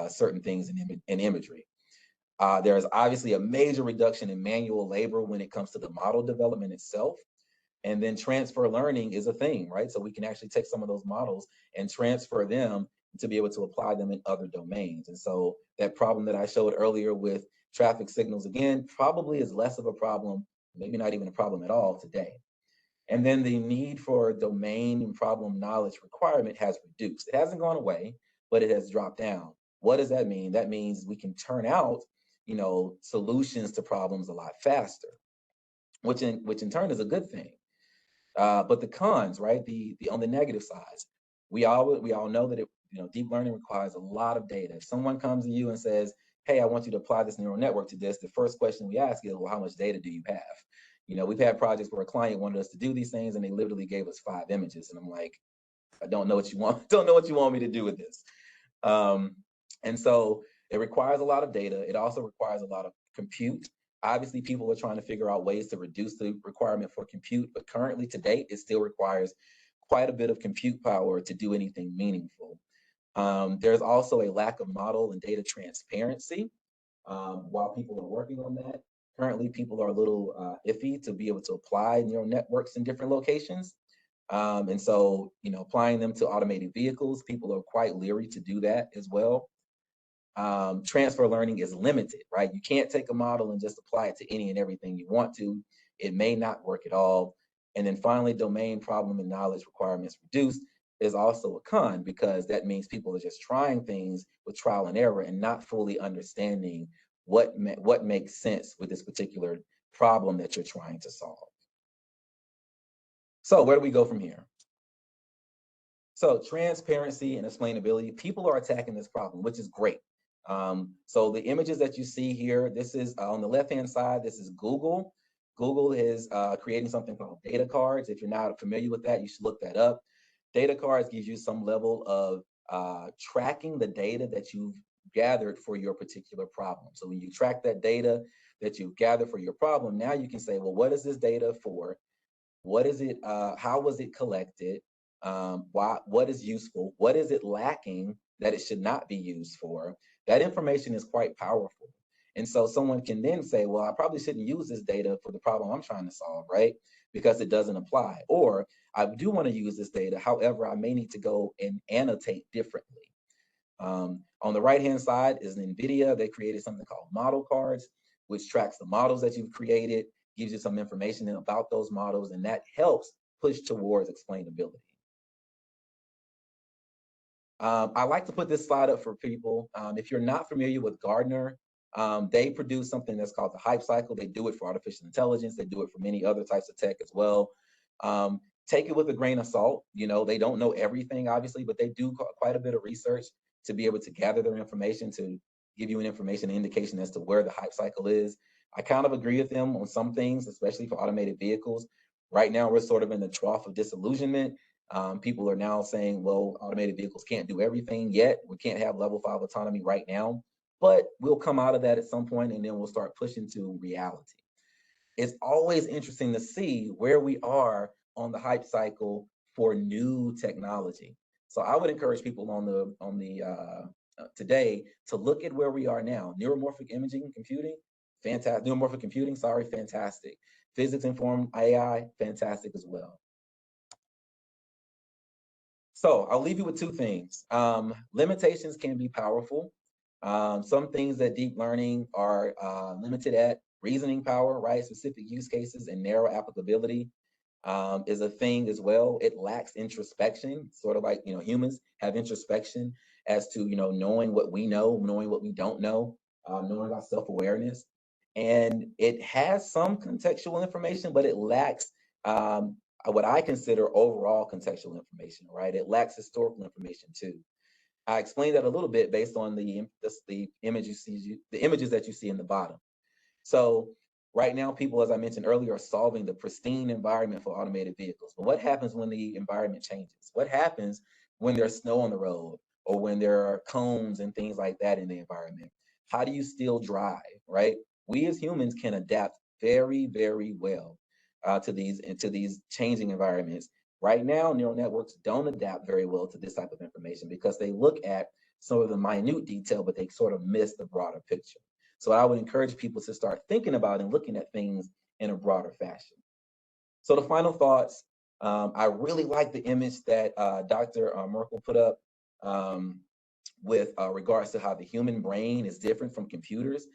certain things in imagery. There's obviously a major reduction in manual labor when it comes to the model development itself. And then transfer learning is a thing, right? So we can actually take some of those models and transfer them to be able to apply them in other domains. And so that problem that I showed earlier with traffic signals, again, probably is less of a problem, maybe not even a problem at all today. And then the need for domain and problem knowledge requirement has reduced. It hasn't gone away, but it has dropped down. What does that mean? That means we can turn out, solutions to problems a lot faster, which in turn is a good thing. But the cons, right? The on the negative side, we all know that deep learning requires a lot of data. If someone comes to you and says, "Hey, I want you to apply this neural network to this," the first question we ask is, "Well, how much data do you have?" We've had projects where a client wanted us to do these things, and they literally gave us 5 images, and I'm like, "I don't know what you want. Don't know what you want me to do with this." And so it requires a lot of data. It also requires a lot of compute. Obviously, people are trying to figure out ways to reduce the requirement for compute, but currently to date, it still requires quite a bit of compute power to do anything meaningful. There's also a lack of model and data transparency while people are working on that. Currently, people are a little iffy to be able to apply neural networks in different locations. And so, applying them to automated vehicles, people are quite leery to do that as well. Transfer learning is limited, right? You can't take a model and just apply it to any and everything you want to. It may not work at all. And then finally, domain problem and knowledge requirements reduced is also a con, because that means people are just trying things with trial and error and not fully understanding what makes sense with this particular problem that you're trying to solve. So where do we go from here? So transparency and explainability, people are attacking this problem, which is great. So the images that you see here, this is on the left-hand side, this is Google. Google is creating something called data cards. If you're not familiar with that, you should look that up. Data cards gives you some level of tracking the data that you've gathered for your particular problem. So when you track that data that you've gathered for your problem, now you can say, well, what is this data for? What is it? How was it collected? What is useful? What is it lacking that it should not be used for? That information is quite powerful. And so someone can then say, well, I probably shouldn't use this data for the problem I'm trying to solve, right? Because it doesn't apply. Or I do want to use this data. However, I may need to go and annotate differently. On the right-hand side is NVIDIA. They created something called model cards, which tracks the models that you've created, gives you some information about those models, and that helps push towards explainability. I like to put this slide up for people. If you're not familiar with Gartner, they produce something that's called the hype cycle. They do it for artificial intelligence. They do it for many other types of tech as well. Take it with a grain of salt. They don't know everything, obviously, but they do quite a bit of research to be able to gather their information to give you an indication as to where the hype cycle is. I kind of agree with them on some things, especially for automated vehicles. Right now, we're sort of in the trough of disillusionment. People are now saying, well, automated vehicles can't do everything yet. We can't have level 5 autonomy right now, but we'll come out of that at some point, and then we'll start pushing to reality. It's always interesting to see where we are on the hype cycle for new technology. So I would encourage people on the today to look at where we are now. Neuromorphic imaging computing, fantastic. Neuromorphic computing, sorry, fantastic. Physics informed AI, fantastic as well. So I'll leave you with two things. Limitations can be powerful. Some things that deep learning are limited at: reasoning power, right? Specific use cases and narrow applicability is a thing as well. It lacks introspection, sort of like, humans have introspection as to, knowing what we know, knowing what we don't know, knowing our self-awareness. And it has some contextual information, but it lacks what I consider overall contextual information, right? It lacks historical information too. I explained that a little bit based on the image you see, the images that you see in the bottom. So right now, people, as I mentioned earlier, are solving the pristine environment for automated vehicles. But what happens when the environment changes? What happens when there's snow on the road or when there are cones and things like that in the environment? How do you still drive, right? We as humans can adapt very, very well to these changing environments. Right now, neural networks don't adapt very well to this type of information because they look at some of the minute detail, but they sort of miss the broader picture. So I would encourage people to start thinking about and looking at things in a broader fashion. So the final thoughts, I really like the image that Dr. Merkel put up with regards to how the human brain is different from computers.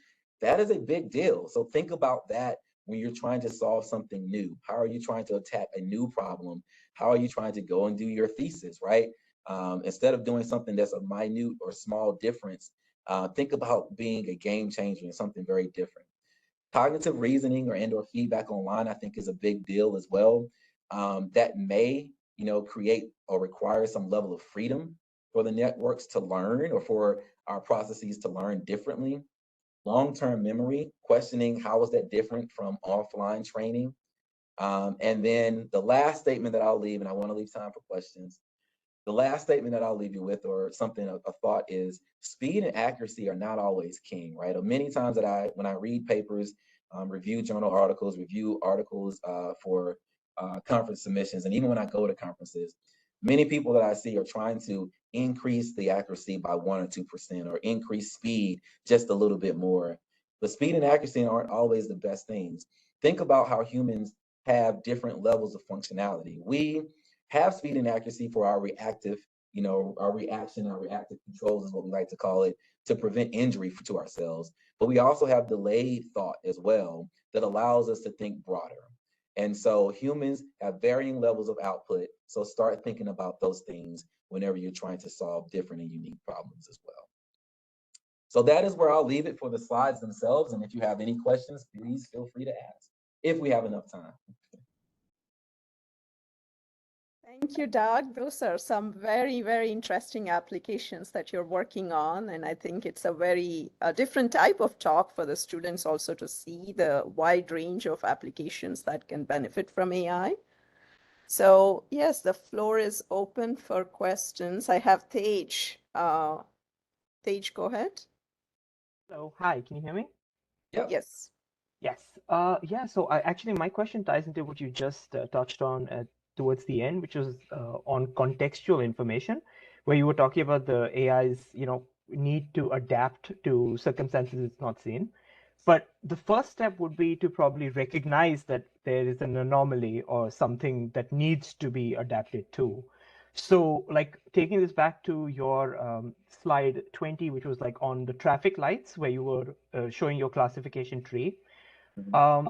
That is a big deal. So think about that when you're trying to solve something new. How are you trying to attack a new problem? How are you trying to go and do your thesis, right? Instead of doing something that's a minute or small difference, think about being a game changer and something very different. Cognitive reasoning or feedback online, I think, is a big deal as well. That may, create or require some level of freedom for the networks to learn or for our processes to learn differently. Long-term memory, questioning how is that different from offline training. And then the last statement that I'll leave, and I want to leave time for questions. The last statement that I'll leave you with, or something, a thought, is speed and accuracy are not always king, right? Or many times when I read papers, review journal articles, review articles for conference submissions, and even when I go to conferences, many people that I see are trying to increase the accuracy by 1 or 2% or increase speed just a little bit more. But speed and accuracy aren't always the best things. Think about how humans have different levels of functionality. We have speed and accuracy for our reactive, our reaction, our reactive controls is what we like to call it, to prevent injury to ourselves. But we also have delayed thought as well that allows us to think broader. And so humans have varying levels of output. So start thinking about those things whenever you're trying to solve different and unique problems as well. So that is where I'll leave it for the slides themselves. And if you have any questions, please feel free to ask if we have enough time. Thank you, Doug. Those are some very, very interesting applications that you're working on. And I think it's a different type of talk for the students also to see the wide range of applications that can benefit from AI. So yes, the floor is open for questions. I have Tej. Tej, go ahead. Hello, hi, can you hear me? Yep. Yes. Yes. Yeah, so actually my question ties into what you just touched on towards the end, which was on contextual information, where you were talking about the AI's, need to adapt to circumstances it's not seen. But the first step would be to probably recognize that there is an anomaly or something that needs to be adapted to. So like taking this back to your slide 20, which was like on the traffic lights, where you were showing your classification tree.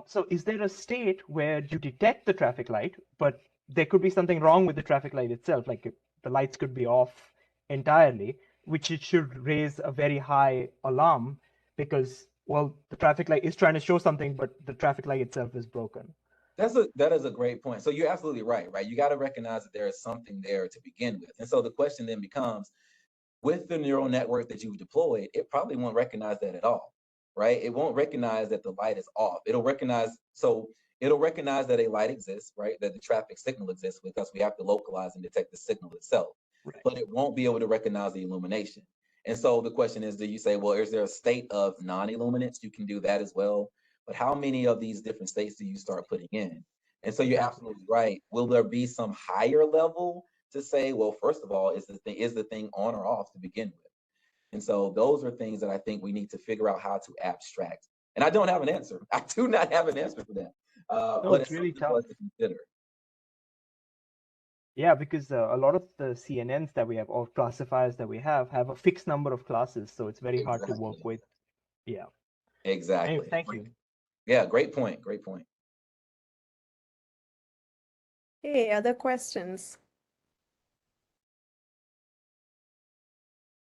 So is there a state where you detect the traffic light, but there could be something wrong with the traffic light itself, like the lights could be off entirely, which it should raise a very high alarm because, well, the traffic light is trying to show something, but the traffic light itself is broken. That is a great point. So you're absolutely right? You got to recognize that there is something there to begin with. And so the question then becomes, with the neural network that you've deployed, it probably won't recognize that at all, right? It won't recognize that the light is off. It'll recognize that a light exists, right? That the traffic signal exists, because we have to localize and detect the signal itself. Right. But it won't be able to recognize the illumination. And so the question is, do you say, well, is there a state of non-illuminance? You can do that as well. But how many of these different states do you start putting in? And so you're absolutely right. Will there be some higher level to say, well, first of all, is the thing on or off to begin with? And so those are things that I think we need to figure out how to abstract. And I don't have an answer. I do not have an answer for that. No, but it's really tough to consider. Yeah, because a lot of the CNNs that we have or classifiers that we have a fixed number of classes, so it's very hard to work Exactly. with. Yeah. Anyway, Exactly. thank you. Yeah, great point. Great point. Hey, other questions?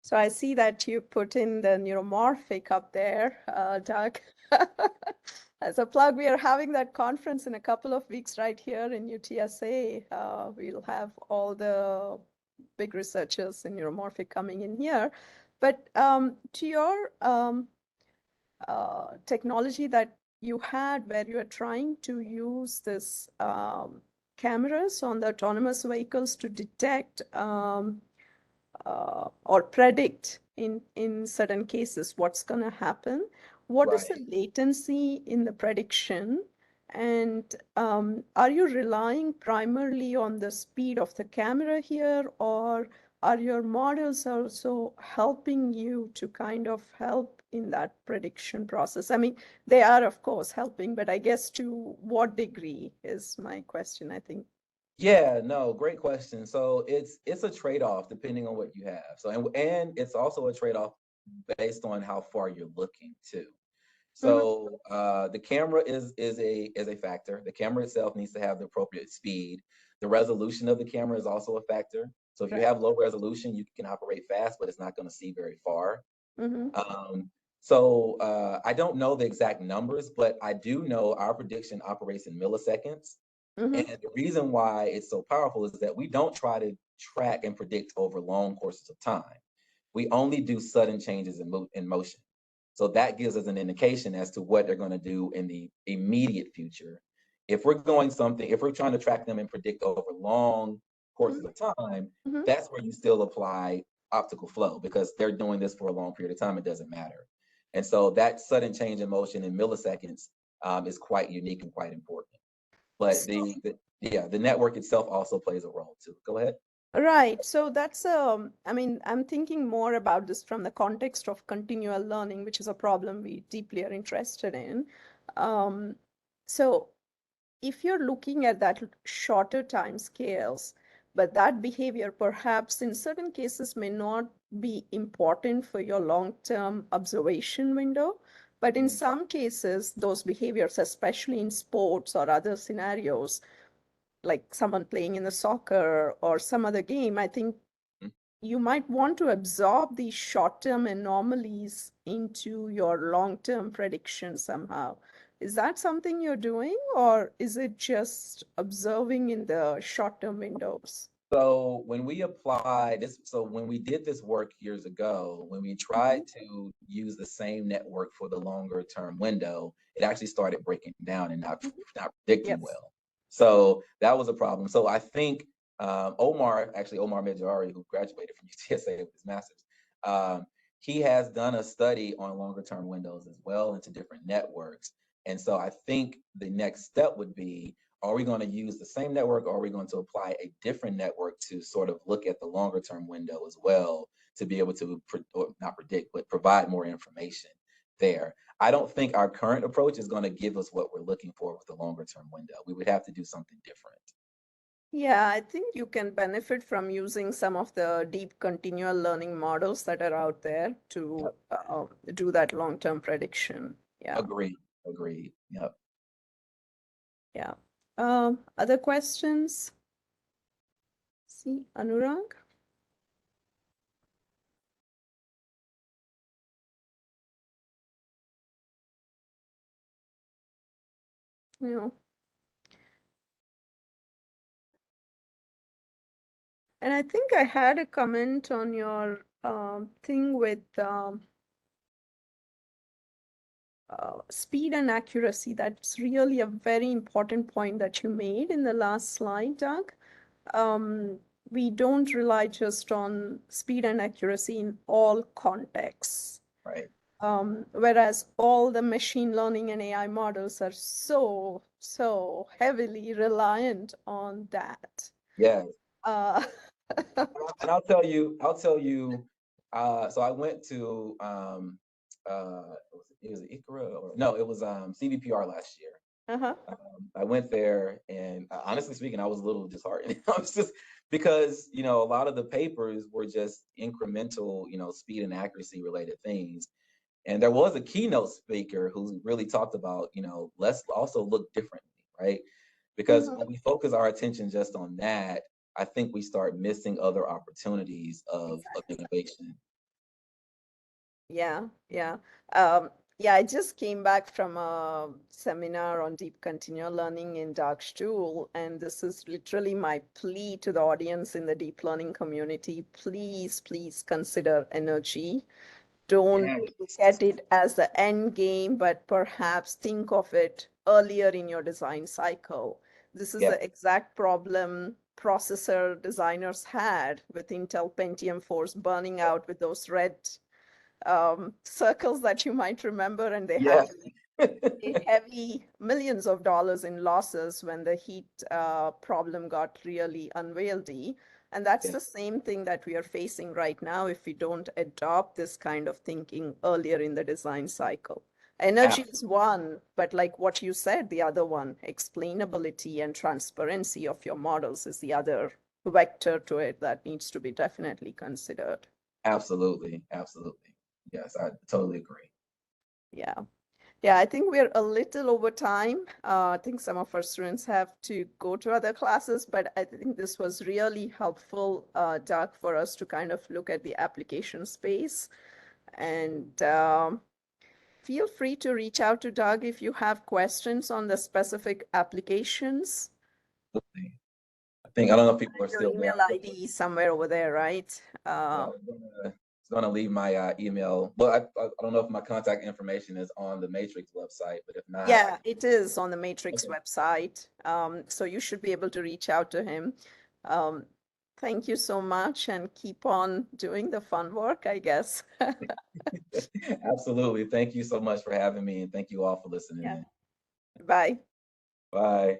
So I see that you put in the neuromorphic up there, Doug. As a plug, we are having that conference in a couple of weeks right here in UTSA. We'll have all the big researchers in neuromorphic coming in here. But to your technology that you had where you are trying to use this cameras on the autonomous vehicles to detect or predict in certain cases what's going to happen. What is the Right. latency in the prediction? And are you relying primarily on the speed of the camera here, or are your models also helping you to kind of help in that prediction process? I mean, they are, of course, helping, but I guess to what degree is my question, I think. Yeah, no, great question. So it's a trade-off depending on what you have. So and it's also a trade-off based on how far you're looking too. Mhm, So the camera is a factor. The camera itself needs to have the appropriate speed. The resolution of the camera is also a factor. So if you right. have low resolution, you can operate fast, but it's not going to see very far. Mm-hmm. I don't know the exact numbers, but I do know our prediction operates in milliseconds. Mm-hmm. And the reason why it's so powerful is that we don't try to track and predict over long courses of time. We only do sudden changes in motion. So that gives us an indication as to what they're going to do in the immediate future. If we're trying to track them and predict over long courses of time, Mm-hmm. that's where you still apply optical flow because they're doing this for a long period of time. It doesn't matter. And so that sudden change in motion in milliseconds is quite unique and quite important. But So, the network itself also plays a role too. Go ahead. right. So that's I mean, I'm thinking more about this from the context of continual learning, which is a problem we deeply are interested in. Um, so if you're looking at that shorter time scales, but that behavior perhaps in certain cases may not be important for your long-term observation window, but in Mhm. some cases, those behaviors, especially in sports or other scenarios, like someone playing in the soccer or some other game, I think you might want to absorb these short-term anomalies into your long-term prediction somehow. Is that something you're doing, or is it just observing in the short-term windows? So when we did this work years ago, when we Mhm, tried to use the same network for the longer term window, it actually started breaking down and mhm. not predicting Yes. well. So that was a problem. So I think Omar Medjari, who graduated from UTSA with his master's, um, he has done a study on longer term windows as well into different networks. And so I think the next step would be, are we going to use the same network or are we going to apply a different network to sort of look at the longer term window as well to be able to not predict, but provide more information there? I don't think our current approach is going to give us what we're looking for with the longer term window. We would have to do something different. Yeah, I think you can benefit from using some of the deep continual learning models that are out there to do that long-term prediction. Yeah, Agreed. Agreed. Yep. yeah. Other questions? See, Anurag? No. And I think I had a comment on your thing with speed and accuracy. That's really a very important point that you made in the last slide, Doug. Um, we don't rely just on speed and accuracy in all contexts. Right. Whereas all the machine learning and AI models are so heavily reliant on that. Yeah. Uh, And I'll tell you, so I went to it was ICRA or no, it was CVPR last year. Uh-huh. I went there, and honestly speaking, I was a little disheartened. I was just because a lot of the papers were just incremental, speed and accuracy related things. And there was a keynote speaker who really talked about, let's also look differently, right? Because Mhm. when we focus our attention just on that, I think we start missing other opportunities of innovation. Yeah, yeah. Um, yeah, I just came back from a seminar on deep continual learning in Darkstool, and this is literally my plea to the audience in the deep learning community. Please, please consider energy. Don't look Yes. at it as the end game, but perhaps think of it earlier in your design cycle. This is Yeah. the exact problem processor designers had with Intel Pentium 4s burning out with those red circles that you might remember, and they had Yeah. to pay heavy millions of dollars in losses when the heat problem got really unwieldy. And that's Yeah. the same thing that we are facing right now if we don't adopt this kind of thinking earlier in the design cycle. Energy is one, but like what you said, the other one, explainability and transparency of your models is the other vector to it that needs to be definitely considered. Absolutely. Absolutely. Yes, I totally agree. Yeah. Yeah, I think we're a little over time. I think some of our students have to go to other classes, but I think this was really helpful, Doug, for us to kind of look at the application space. And feel free to reach out to Doug if you have questions on the specific applications. Absolutely. I don't know if people are Your still there. email ID somewhere over there, right? Yeah, I was gonna leave my email. Well, I don't know if my contact information is on the Matrix website, but if not, Yeah, it is on the Matrix okay. website. So you should be able to reach out to him. Um, thank you so much and keep on doing the fun work, I guess. Absolutely. Thank you so much for having me, and thank you all for listening Yeah. in. Bye. Bye.